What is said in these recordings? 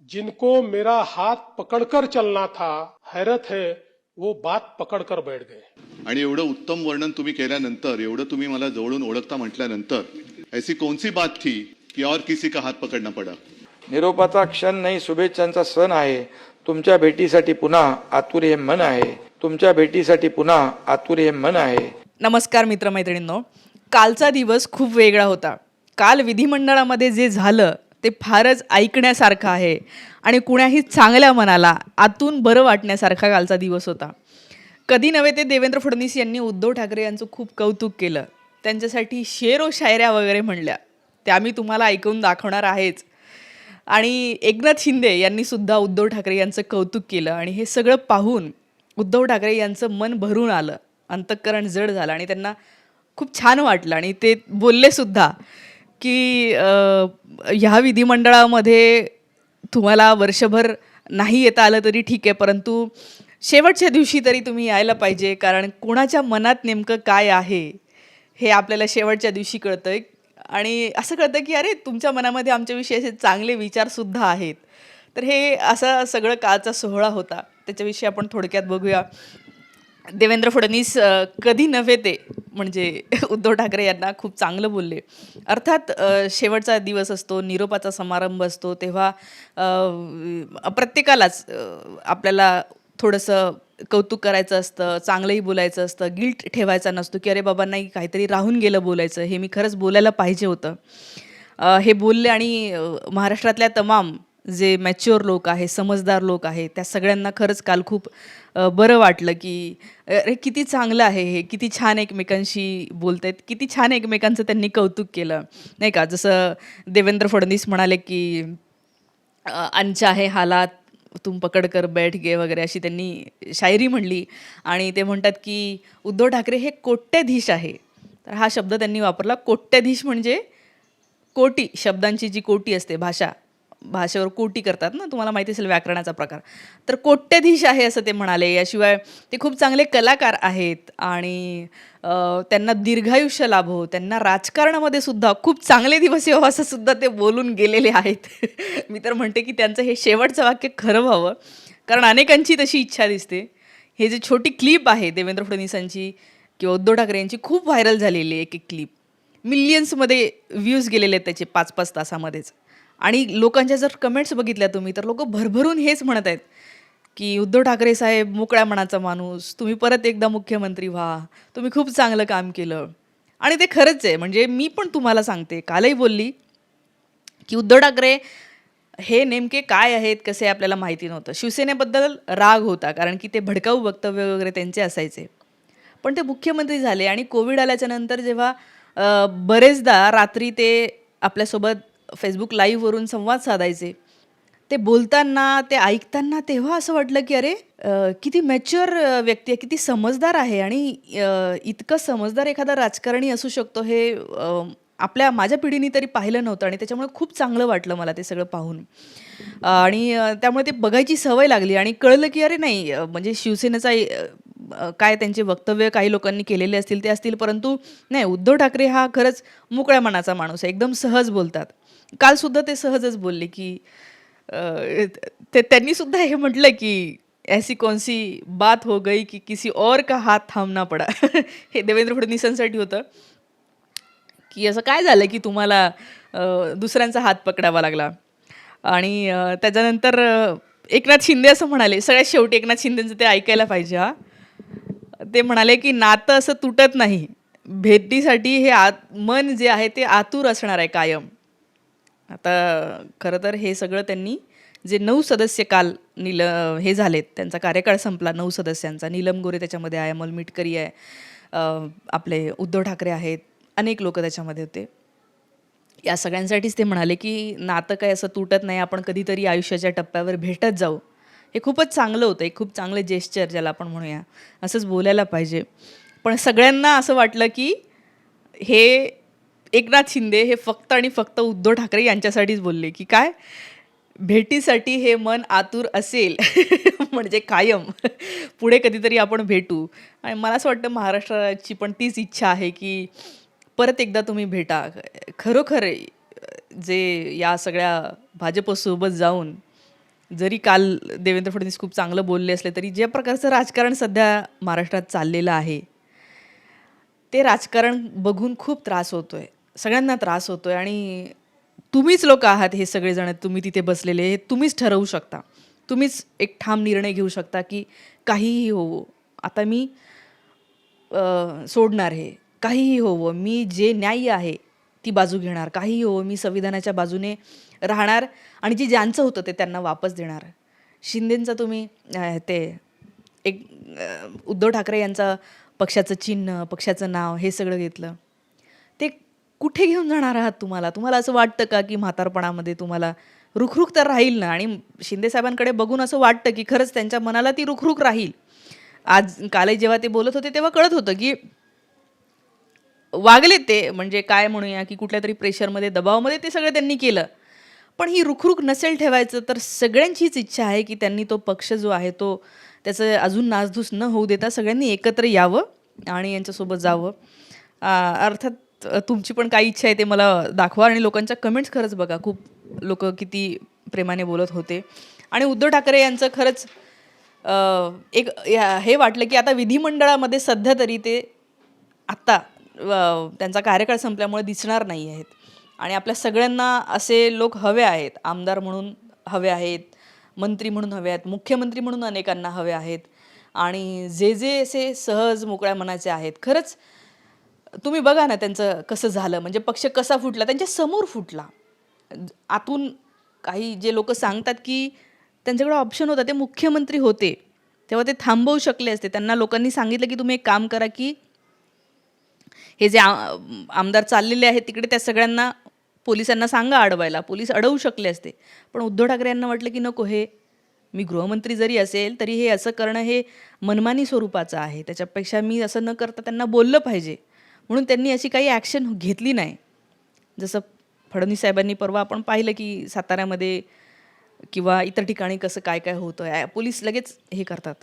जिनको मेरा हात पकडकर चलना था, हैरत है वो बात पकडकर बैठ गए. आणि एवढं उत्तम वर्णन तुम्ही केल्यानंतर, एवढं तुम्ही मला जवळून ओळखता म्हटल्यानंतर, ऐसी कौन सी बात थी कि और किसी का हात पकडना पडा? निरोपाचा क्षण नाही, शुभेच्छांचा सण आहे. तुमच्या भेटीसाठी पुन्हा आतुर हे मन आहे. तुमच्या भेटीसाठी पुन्हा आतुर हे मन आहे. नमस्कार मित्रमैत्रिणींनो, कालचा दिवस खूप वेगळा होता. काल विधिमंडळामध्ये जे झालं ते फारच ऐकण्यासारखं आहे आणि कुणाही चांगल्या मनाला आतून बरं वाटण्यासारखा कालचा दिवस होता. कधी नव्हे ते देवेंद्र फडणवीस यांनी उद्धव ठाकरे यांचं खूप कौतुक केलं, त्यांच्यासाठी शेरो शायऱ्या वगैरे म्हणल्या, त्या मी तुम्हाला ऐकून दाखवणार आहेच. आणि एकनाथ शिंदे यांनी सुद्धा उद्धव ठाकरे यांचं कौतुक केलं आणि हे सगळं पाहून उद्धव ठाकरे यांचं मन भरून आलं, अंतःकरण जड झालं आणि त्यांना खूप छान वाटलं. आणि ते बोलले सुद्धा की ह्या विधिमंडळामध्ये तुम्हाला वर्षभर नाही येता आलं तरी ठीक आहे, परंतु शेवटच्या दिवशी तरी तुम्ही यायला पाहिजे, कारण कोणाच्या मनात नेमकं काय आहे हे आपल्याला शेवटच्या दिवशी कळतं. आणि असं कळतं की अरे तुमच्या मनामध्ये आमच्याविषयी असे चांगले विचारसुद्धा आहेत. तर हे असं सगळं कालचा सोहळा होता, त्याच्याविषयी आपण थोडक्यात बघूया. देवेंद्र फडणवीस कधी नव्हे ते म्हणजे उद्धव ठाकरे यांना खूप चांगलं बोलले. अर्थात शेवटचा दिवस असतो, निरोपाचा समारंभ असतो, तेव्हा प्रत्येकालाच आपल्याला थोडंसं कौतुक करायचं असतं, चांगलंही बोलायचं असतं, गिल्ट ठेवायचा नसतो की अरे बाबा नाही काहीतरी राहून गेलं बोलायचं, हे मी खरंच बोलायला पाहिजे होतं. हे बोलले आणि महाराष्ट्रातल्या तमाम जे मॅच्युअर लोक आहे, समजदार लोक आहे, त्या सगळ्यांना खरंच काल खूप बरं वाटलं की अरे किती चांगलं आहे हे, किती छान एकमेकांशी बोलत आहेत, किती छान एकमेकांचं त्यांनी कौतुक केलं नाही का. जसं देवेंद्र फडणवीस म्हणाले की अनचाहे हालात तुम पकड कर बैठ गे वगैरे अशी त्यांनी शायरी म्हणली. आणि ते म्हणतात की उद्धव ठाकरे हे कोट्याधीश आहे. तर हा शब्द त्यांनी वापरला. कोट्याधीश म्हणजे कोटी, शब्दांची जी कोटी असते, भाषेवर कोटी करतात ना, तुम्हाला माहिती असेल व्याकरणाचा प्रकार. तर कोट्याधीश आहे असं ते म्हणाले. याशिवाय ते खूप चांगले कलाकार आहेत आणि त्यांना दीर्घायुष्य लाभो, त्यांना राजकारणामध्ये सुद्धा खूप चांगले दिवस यावं असं सुद्धा ते बोलून गेलेले आहेत. मी तर म्हणते की त्यांचं हे शेवटचं वाक्य खरं व्हावं, कारण अनेकांची तशी इच्छा दिसते. हे जे छोटी क्लिप आहे देवेंद्र फडणवीसांची किंवा उद्धव ठाकरे यांची खूप व्हायरल झालेली एक एक क्लिप, मिलियन्समध्ये व्ह्यूज गेलेले आहेत त्याचे 5-5 तासामध्येच. आणि लोकांच्या जर कमेंट्स बघितल्या तुम्ही तर लोक भरभरून हेच म्हणत आहेत की उद्धव ठाकरे साहेब मोकळ्या मनाचा माणूस, तुम्ही परत एकदा मुख्यमंत्री व्हा, तुम्ही खूप चांगलं काम केलं. आणि ते खरंच आहे. म्हणजे मी पण तुम्हाला सांगते, कालही बोलली की उद्धव ठाकरे हे नेमके काय आहेत, कसे आपल्याला माहिती नव्हतं. शिवसेनेबद्दल राग होता, कारण की ते भडकाऊ वक्तव्य वगैरे त्यांचे असायचे. पण ते मुख्यमंत्री झाले आणि कोविड आल्याच्या नंतर जेव्हा बरेचदा रात्री ते आपल्यासोबत फेसबुक लाईव्हवरून संवाद साधायचे, ते बोलताना, ते ऐकताना तेव्हा असं वाटलं की अरे किती मॅच्युअर व्यक्ती आहे, किती समजदार आहे. आणि इतकं समजदार एखादा राजकारणी असू शकतो हे माझ्या पिढीने तरी पाहिलं नव्हतं. आणि त्याच्यामुळे खूप चांगलं वाटलं मला ते सगळं पाहून. आणि त्यामुळे ते बघायची सवय लागली आणि कळलं की अरे नाही म्हणजे शिवसेनेचा काय त्यांचे वक्तव्य काही लोकांनी केलेले असतील ते असतील, परंतु नाही, उद्धव ठाकरे हा खरंच मोकळ्या मनाचा माणूस आहे, एकदम सहज बोलतात. कालसुद्धा ते सहजच बोलले की त्यांनी सुद्धा हे म्हटलं की ऐसी कौन सी बात हो गई की किसी और का हात थांबना पडा. हे देवेंद्र फडणवीसांसाठी होतं की असं काय झालं की तुम्हाला दुसऱ्यांचा हात पकडावा लागला. आणि त्याच्यानंतर एकनाथ शिंदे असं म्हणाले, सगळ्यात शेवटी एकनाथ शिंदेचं ते ऐकायला पाहिजे. ते म्हणाले की नातं असं तुटत नाही, भेटीसाठी हे मन जे आहे ते आतुर असणार आहे कायम. आता खरं तर हे सगळं त्यांनी जे 9 सदस्य काल हे झालेत, त्यांचा कार्यकाळ संपला 9 सदस्यांचा. नीलम गोरे त्याच्यामध्ये आहे, अमोल मिटकरी आहे, आपले उद्धव ठाकरे आहेत, अनेक लोक त्याच्यामध्ये होते. या सगळ्यांसाठीच ते म्हणाले की नातं काय असं तुटत नाही, आपण कधीतरी आयुष्याच्या टप्प्यावर भेटत जाऊ. हे खूपच चांगलं होतं, एक खूप चांगलं जेस्चर ज्याला आपण म्हणूया, असंच बोलायला पाहिजे. पण सगळ्यांना असं वाटलं की हे एकनाथ शिंदे हे फक्त आणि फक्त उद्धव ठाकरे यांच्यासाठीच बोलले की काय भेटीसाठी हे मन आतुर असेल म्हणजे कायम पुढे कधीतरी आपण भेटू. आणि मला असं वाटतं महाराष्ट्राची पण तीच इच्छा आहे की परत एकदा तुम्ही भेटा. खरोखर जे या सगळ्या भाजपसोबत जाऊन जरी काल देवेंद्र फडणवीस खूप चांगलं बोलले असले तरी ज्या प्रकारचं राजकारण सध्या महाराष्ट्रात चाललेलं आहे ते राजकारण बघून खूप त्रास होतोय, सगळ्यांना त्रास होतोय. आणि तुम्हीच लोक आहात हे सगळेजण, तुम्ही तिथे बसलेले, हे तुम्हीच ठरवू शकता, तुम्हीच एक ठाम निर्णय घेऊ शकता की काहीही होवो, आता मी सोडणार, हे काहीही होवो, मी जे न्याय्य आहे ती बाजू घेणार, काहीही होवो मी संविधानाच्या बाजूने राहणार आणि जे ज्यांचं होतं ते त्यांना वापस देणार. शिंदेंचा तुम्ही ते एक उद्धव ठाकरे यांचा पक्षाचं चिन्ह, पक्षाचं नाव हे सगळं घेतलं, ते कुठे घेऊन जाणार आहात? तुम्हाला असं वाटतं का की म्हातारपणामध्ये तुम्हाला रुखरुख तर राहील ना? आणि शिंदे साहेबांकडे बघून असं वाटतं की खरंच त्यांच्या मनाला ती रुखरुख राहील. आज कालही जेव्हा ते बोलत होते तेव्हा कळत होतं की वागले ते, म्हणजे काय म्हणूया की कुठल्या तरी प्रेशरमध्ये, दबावामध्ये ते सगळं त्यांनी केलं. पण ही रुखरुख नसेल ठेवायचं तर सगळ्यांचीच इच्छा आहे की त्यांनी तो पक्ष जो आहे तो त्याचं अजून नासधूस न होऊ देता सगळ्यांनी एकत्र यावं आणि यांच्यासोबत जावं. अर्थात तुमची पण काही इच्छा आहे ते मला दाखवा आणि लोकांच्या कमेंट्स खरंच बघा, खूप लोक किती प्रेमाने बोलत होते. आणि उद्धव ठाकरे यांचं खरंच एक हे वाटलं की आता विधिमंडळामध्ये सध्या तरी ते आत्ता त्यांचा कार्यकाळ संपल्यामुळे दिसणार नाही आहेत आणि आपल्या सगळ्यांना असे लोक हवे आहेत, आमदार म्हणून हवे आहेत, मंत्री म्हणून हवे आहेत, मुख्यमंत्री म्हणून अनेकांना हवे आहेत. आणि जे असे सहज मोकळ्या मनाचे आहेत, खरंच तुम्ही बघा ना त्यांचं कसं झालं, म्हणजे पक्ष कसा फुटला, त्यांच्या समोर फुटला. आतून काही जे लोक सांगतात की त्यांच्याकडे ऑप्शन होता, ते मुख्यमंत्री होते तेव्हा ते थांबवू शकले असते. त्यांना लोकांनी सांगितलं की तुम्ही एक काम करा की हे जे आमदार चाललेले आहेत तिकडे त्या सगळ्यांना पोलिसांना सांगा अडवायला, पोलीस अडवू शकले असते. पण उद्धव ठाकरे यांना वाटलं की नको, हे मी गृहमंत्री जरी असेल तरी हे असं करणं हे मनमानी स्वरूपाचं आहे, त्याच्यापेक्षा मी असं न करता त्यांना बोललं पाहिजे. म्हणून त्यांनी अशी काही ॲक्शन घेतली नाही. जसं फडणवीस साहेबांनी परवा आपण पाहिलं की साताऱ्यामध्ये किंवा इतर ठिकाणी कसं काय काय होतं, पोलीस लगेच हे करतात.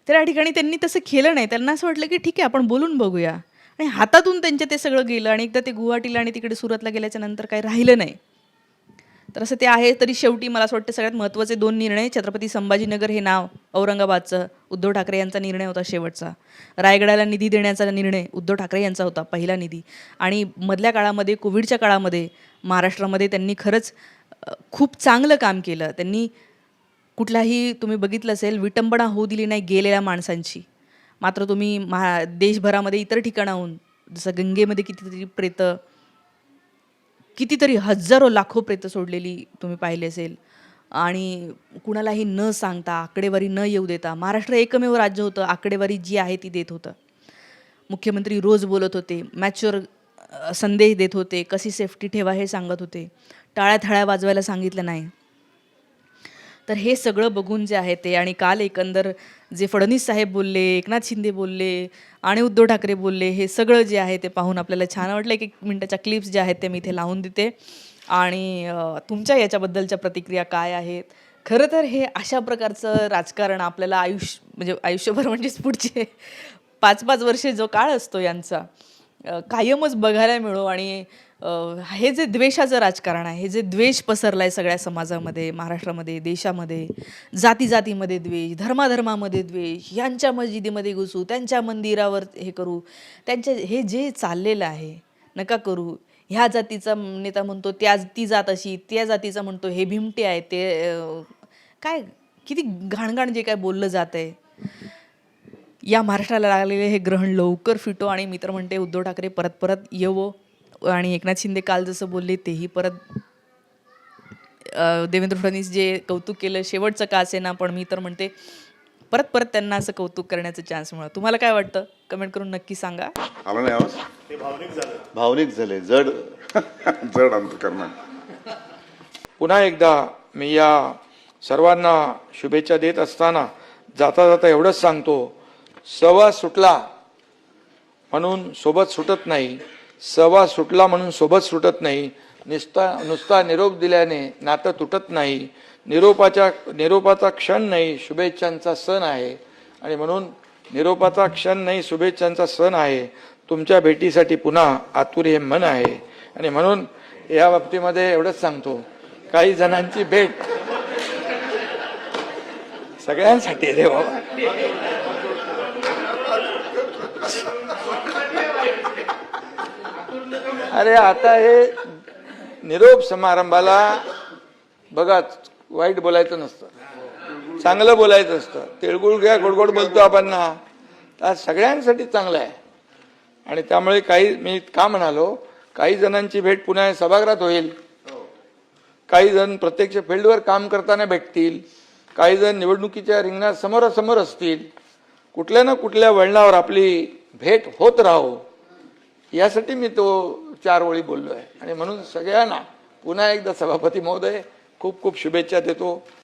तर या ठिकाणी त्यांनी तसं केलं नाही. त्यांना असं वाटलं की ठीक आहे आपण बोलून बघूया, आणि हातातून त्यांचे ते सगळं गेलं. आणि एकदा ते गुवाहाटीला आणि तिकडे सुरतला गेल्याच्या नंतर काही राहिलं नाही. तर असं ते आहे. तरी शेवटी मला असं वाटतं सगळ्यात महत्त्वाचे 2 निर्णय, छत्रपती संभाजीनगर हे नाव औरंगाबादचं उद्धव ठाकरे यांचा निर्णय होता शेवटचा. रायगडाला निधी देण्याचा निर्णय उद्धव ठाकरे यांचा होता, पहिला निधी. आणि मधल्या काळामध्ये, कोविडच्या काळामध्ये महाराष्ट्रामध्ये त्यांनी खरंच खूप चांगलं काम केलं. त्यांनी कुठलाही, तुम्ही बघितलं असेल, विटंबना होऊ दिली नाही गेलेल्या माणसांची. मात्र तुम्ही देशभरामध्ये इतर ठिकाणाहून, जसं गंगेमध्ये कितीतरी हजारो लाखो प्रेतं सोडलेली तुम्ही पाहिली असेल. आणि कुणालाही न सांगता, आकडेवारी न येऊ देता, महाराष्ट्र एकमेव राज्य होतं आकडेवारी जी आहे ती देत होतं. मुख्यमंत्री रोज बोलत होते, मॅच्युअर संदेश देत होते, कशी सेफ्टी ठेवा हे सांगत होते, टाळ्या थाळ्या वाजवायला सांगितलं नाही. तर हे सगळं बघून जे आहे ते, आणि काल एकंदर जे फडणवीस साहेब बोलले, एकनाथ शिंदे बोलले आणि उद्धव ठाकरे बोलले, हे सगळं जे आहे ते पाहून आपल्याला छान वाटलं. 1 मिनिटाच्या क्लिप्स ज्या आहेत ते मी इथे लावून देते आणि तुमच्या याच्याबद्दलच्या प्रतिक्रिया काय आहेत. खरं तर हे अशा प्रकारचं राजकारण आपल्याला आयुष्यभर म्हणजेच पुढचे 5-5 वर्षे जो काळ असतो यांचा कायमच बघायला मिळो. आणि हे जे द्वेषाचं राजकारण आहे, हे जे द्वेष पसरला आहे सगळ्या समाजामध्ये, महाराष्ट्रामध्ये, देशामध्ये, जातीमध्ये द्वेष, धर्मामध्ये द्वेष, यांच्या मस्जिदीमध्ये घुसू, त्यांच्या मंदिरावर हे करू, हे जे चाललेलं आहे नका करू. ह्या जातीचा नेता म्हणतो ती जात अशी, त्या जातीचा म्हणतो हे भिमटे आहे, ते काय किती घाणघाण जे काय बोललं जात आहे. या महाराष्ट्राला लागलेले हे ग्रहण लवकर फिटो. आणि मी तर म्हणते उद्धव ठाकरे परत येवो. आणि एकनाथ शिंदे काल जसं बोलले तेही परत, देवेंद्र फडणवीस जे कौतुक केलं शेवटचं का असेना, पण मी तर म्हणते परत त्यांना असं कौतुक करण्याचं चान्स मिळाला. तुम्हाला काय वाटतं? कमेंट करून नक्की सांगा. आला नाही आवाज? भावनिक झाले, जड अंतकरण. पुन्हा एकदा मी या सर्वांना शुभेच्छा देत असताना जाता एवढंच सांगतो, सहवास सुटला म्हणून सोबत सुटत नाही, सहवास सुटला म्हणून सोबत सुटत नाही, नुसता निरोप दिल्याने नातं तुटत नाही. निरोपाचा क्षण नाही, शुभेच्छांचा सण आहे. आणि म्हणून निरोपाचा क्षण नाही, शुभेच्छांचा सण आहे. तुमच्या भेटीसाठी पुन्हा आतुर हे मन आहे. आणि म्हणून या बाबतीमध्ये एवढंच सांगतो, काही जणांची भेट सगळ्यांसाठी रे बाबा. अरे आता हे निरोप समारंभाला बघा, वाईट बोलायचं नसतं, चांगलं बोलायचं असतं. तिळगुळ घ्या, गोडगोड बोलतो आपण ना, तर सगळ्यांसाठी चांगलं आहे. आणि त्यामुळे काही, मी का म्हणालो, काही जणांची भेट पुन्हा सभागृहात होईल, काही जण प्रत्यक्ष फील्डवर काम करताना भेटतील, काही जण निवडणुकीच्या रिंगणात समोरासमोर असतील. कुठल्या ना कुठल्या वळणावर आपली भेट होत राहो यासाठी मी तो 4 ओळी बोललोय. आणि म्हणून सगळ्यांना पुन्हा एकदा सभापती महोदय खूप खूप शुभेच्छा देतो.